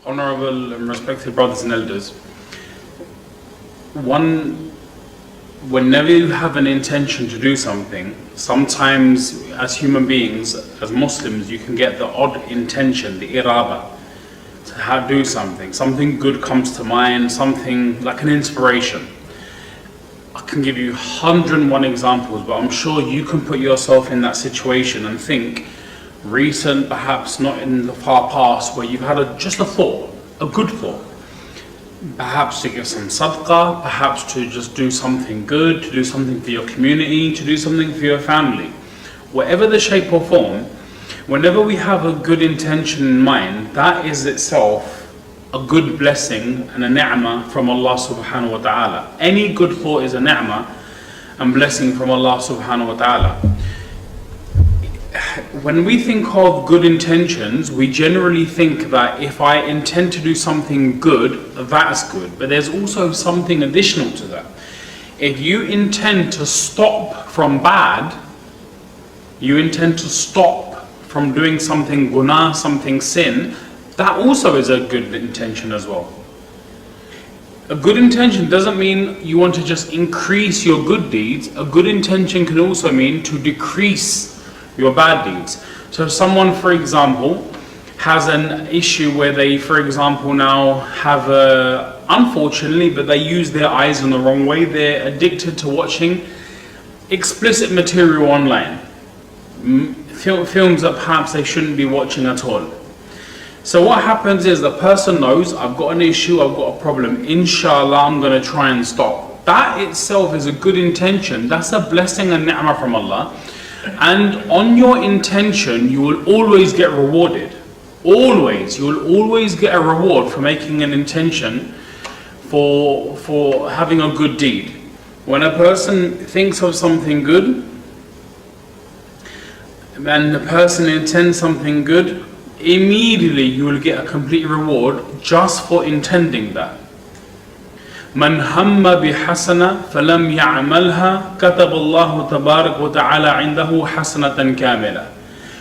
Honorable and respected brothers and elders, whenever you have an intention to do something, sometimes as human beings, as Muslims, you can get the odd intention, the irada, to do something. Something good comes to mind, something like an inspiration. I can give you 101 examples, but I'm sure you can put yourself in that situation and think, recent, perhaps not in the far past, where you've had just a thought, a good thought. Perhaps to give some sadaqah, perhaps to just do something good, to do something for your community, to do something for your family. Whatever the shape or form, whenever we have a good intention in mind, that is itself a good blessing and a ni'mah from Allah subhanahu wa ta'ala. Any good thought is a ni'mah and blessing from Allah subhanahu wa ta'ala. When we think of good intentions, we generally think that if I intend to do something good, that's good. But there's also something additional to that. If you intend to stop from bad, you intend to stop from doing something guna, something sin, that also is a good intention as well. A good intention doesn't mean you want to just increase your good deeds. A good intention can also mean to decrease your bad deeds. So if someone, for example, has an issue where they, for example, now have unfortunately, but they use their eyes in the wrong way, they're addicted to watching explicit material online, films that perhaps they shouldn't be watching at all. So what happens is the person knows, I've got an issue, I've got a problem, inshallah I'm going to try and stop. That itself is a good intention. That's a blessing and ni'mah from Allah. And on your intention, you will always get rewarded. Always. You will always get a reward for making an intention for having a good deed. When a person thinks of something good, and the person intends something good, immediately you will get a complete reward just for intending that. من هم بحسنة فلم يعملها كتب الله تبارك وتعالى عنده حسنة كاملة.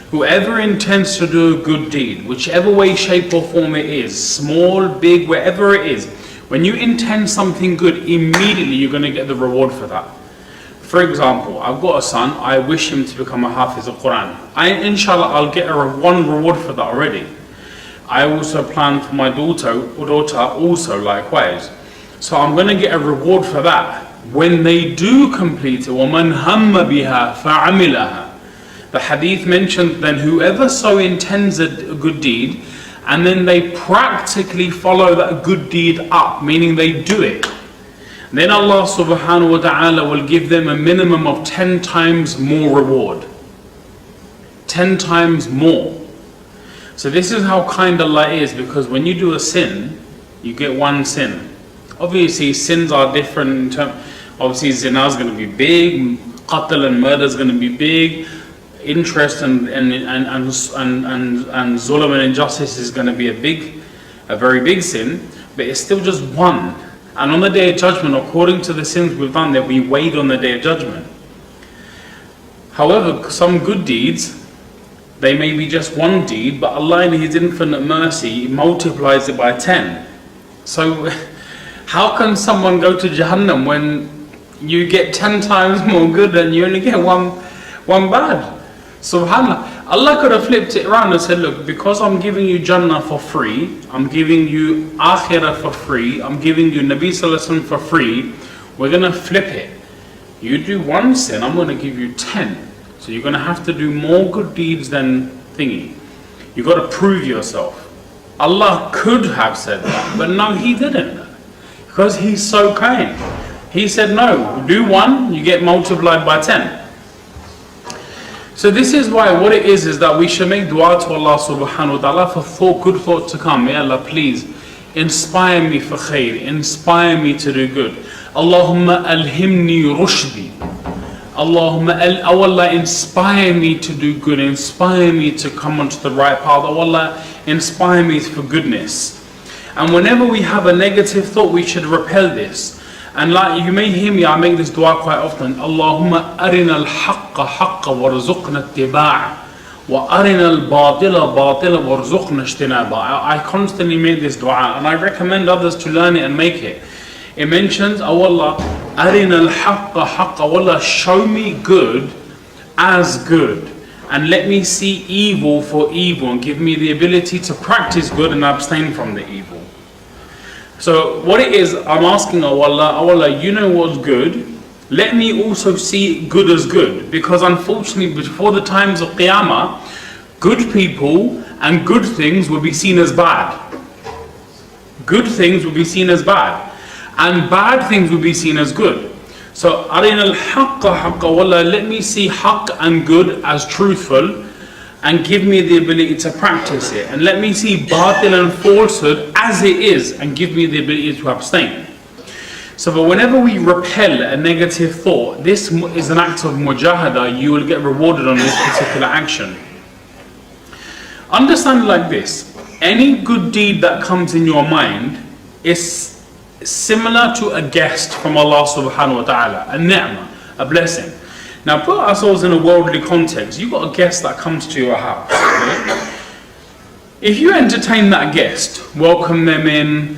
Whoever intends to do a good deed, whichever way, shape or form it is, small, big, wherever it is, when you intend something good, immediately you're going to get the reward for that. For example, I've got a son, I wish him to become a Hafiz of Quran. Inshallah, I'll get one reward for that already. I also plan for my daughter also likewise. So I'm going to get a reward for that. When they do complete it, وَمَنْ هَمَّ بِهَا فَعَمِلَهَا. The hadith mentioned then whoever so intends a good deed, and then they practically follow that good deed up, meaning they do it, then Allah subhanahu wa ta'ala will give them a minimum of 10 times more reward. 10 times more. So this is how kind Allah is, because when you do a sin, you get one sin. Obviously sins are different in terms, obviously zina is going to be big, qatl and murder is going to be big, interest and zulm and injustice is going to be a very big sin, but it's still just one. And on the day of judgment, according to the sins we've done, they'll be weighed on the day of judgment. However, some good deeds, they may be just one deed, but Allah in His infinite mercy multiplies it by 10. So how can someone go to Jahannam when you get 10 times more good and you only get one bad? SubhanAllah. Allah could have flipped it around and said, look, because I'm giving you Jannah for free, I'm giving you Akhirah for free, I'm giving you Nabi Sallallahu Alaihi Wasallam for free, we're going to flip it. You do one sin, I'm going to give you 10. So you're going to have to do more good deeds than thingy. You've got to prove yourself. Allah could have said that, but no, He didn't. Because He's so kind. He said, no, do one, you get multiplied by 10. So this is why what it is that we should make dua to Allah subhanahu wa ta'ala for good thought to come. May Allah please inspire me for khair, inspire me to do good. Allahumma alhimni rushdi. Allahumma oh Allah, inspire me to do good, inspire me to come onto the right path. Oh Allah, inspire me for goodness. And whenever we have a negative thought, we should repel this. And like you may hear me, I make this dua quite often. Allahumma arina al-haqqa haqqa warzuqna ittiba'ah وَأَرِنَا الْبَاطِلَ بَاطِلًا وَارْزُقْنَا اجْتِنَابًا. I constantly make this dua, and I recommend others to learn it and make it. It mentions, oh Allah, أَرِنَا الْحَقَّ حَقًّا. Oh Allah, show me good as good, and let me see evil for evil, and give me the ability to practice good and abstain from the evil. So what it is, I'm asking, oh Allah, you know what's good, let me also see good as good. Because unfortunately, before the times of Qiyamah, good people and good things will be seen as bad. Good things will be seen as bad, and bad things will be seen as good. So, أَرِنَا الْحَقَّ حَقًّا. Wallah, let me see haqq and good as truthful, and give me the ability to practice it. And let me see batil and falsehood as it is, and give me the ability to abstain. So, but whenever we repel a negative thought, this is an act of mujahada. You will get rewarded on this particular action. Understand it like this: any good deed that comes in your mind is similar to a guest from Allah subhanahu wa ta'ala, a ni'mah, a blessing. Now put ourselves in a worldly context. You've got a guest that comes to your house. Okay? If you entertain that guest, welcome them in,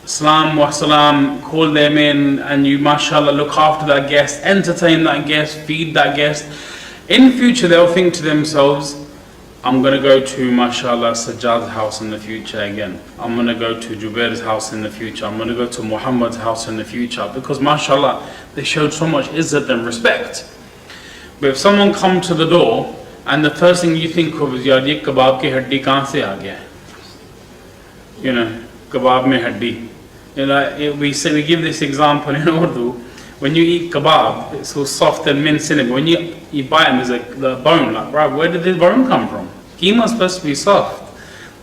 salam wa salam, call them in, and you mashallah look after that guest, entertain that guest, feed that guest, in future they'll think to themselves, I'm going to go to mashallah Sajjad's house in the future again. I'm going to go to Jubair's house in the future. I'm going to go to Muhammad's house in the future. Because mashallah, they showed so much izzat and respect. But if someone comes to the door and the first thing you think of is, yaar ye kebab ki haddi kahan se aa gaya? You know, kebab mein haddi. You know, we give this example in Urdu. When you eat kebab, it's so soft and minced in it. But when you bite them, there's the bone. Like, right, where did this bone come from? Keema is supposed to be soft.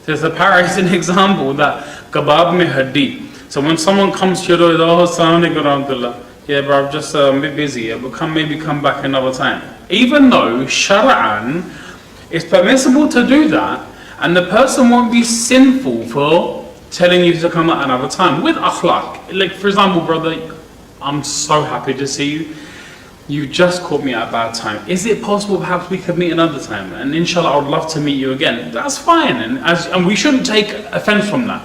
There's a parrot an example that kebab mein haddi. So when someone comes to your door, oh, assalamu alaikum warahmatullah. Yeah, bro, I'm just a bit busy. But maybe come back another time. Even though shar'an, it's permissible to do that, and the person won't be sinful for telling you to come at another time with akhlaq. Like, for example, brother, I'm so happy to see you. You just caught me at a bad time. Is it possible perhaps we could meet another time? And inshallah, I would love to meet you again. That's fine. And we shouldn't take offense from that.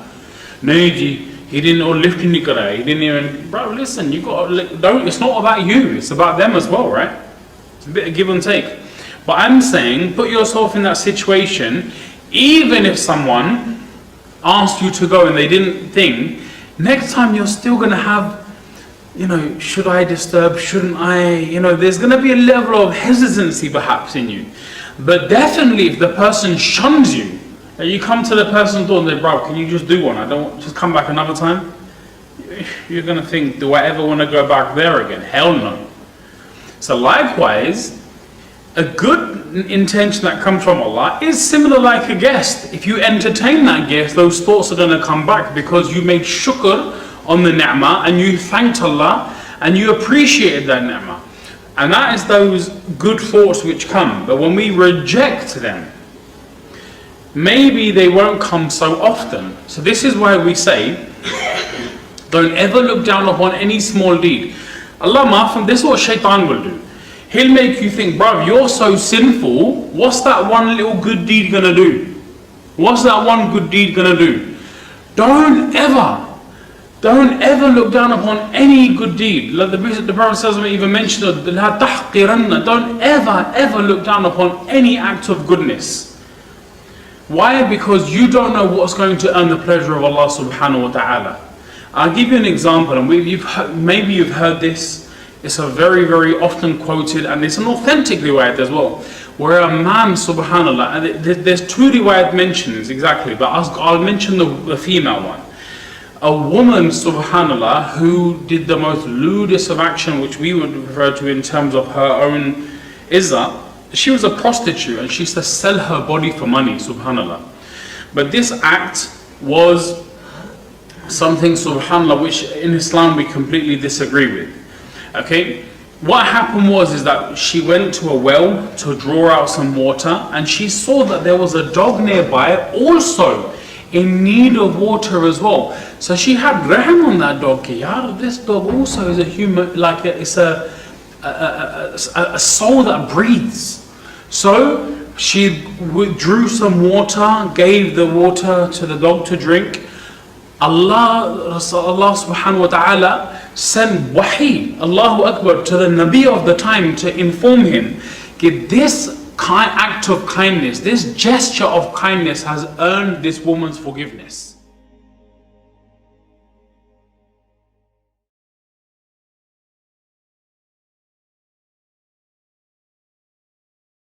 No, he didn't know lifting he didn't even. Bro, listen, you got don't. It's not about you. It's about them as well, right? It's a bit of give and take. But I'm saying, put yourself in that situation. Even if someone asked you to go and they didn't think, next time you're still going to have, you know, should I disturb, shouldn't I? You know, there's going to be a level of hesitancy perhaps in you. But definitely if the person shuns you, and you come to the person's door and say, bro, can you just do one? I don't just come back another time. You're going to think, do I ever want to go back there again? Hell no. So likewise, a good intention that comes from Allah is similar like a guest. If you entertain that guest, those thoughts are going to come back because you made shukr on the ni'mah, and you thanked Allah, and you appreciated that ni'mah. And that is those good thoughts which come. But when we reject them, maybe they won't come so often. So this is why we say, don't ever look down upon any small deed. Allah maafam, this is what Shaytaan will do. He'll make you think, bro, you're so sinful, what's that one little good deed gonna do? What's that one good deed gonna do? Don't ever look down upon any good deed. Like the Prophet even mentioned, لَا تَحْقِرَنَّ. Don't ever look down upon any act of goodness. Why? Because you don't know what's going to earn the pleasure of Allah subhanahu wa ta'ala. I'll give you an example, and maybe you've heard this. It's a very, very often quoted, and it's an authentic riwayat as well, where a man, subhanallah, and there's two riwayat mentions exactly, but I'll mention the female one. A woman, subhanallah, who did the most lewdest of action, which we would refer to in terms of her own izzah. She was a prostitute and she used to sell her body for money, subhanallah. But this act was something, subhanallah, which in Islam we completely disagree with. Okay? What happened is that she went to a well to draw out some water, and she saw that there was a dog nearby also in need of water as well. So she had rahm on that dog. This dog also is a human, it's a soul that breathes. So She withdrew some water, gave the water to the dog to drink. Allah subhanahu wa ta'ala sent wahi, Allahu Akbar, to the Nabi of the time to inform him that this act of kindness, this gesture of kindness has earned this woman's forgiveness.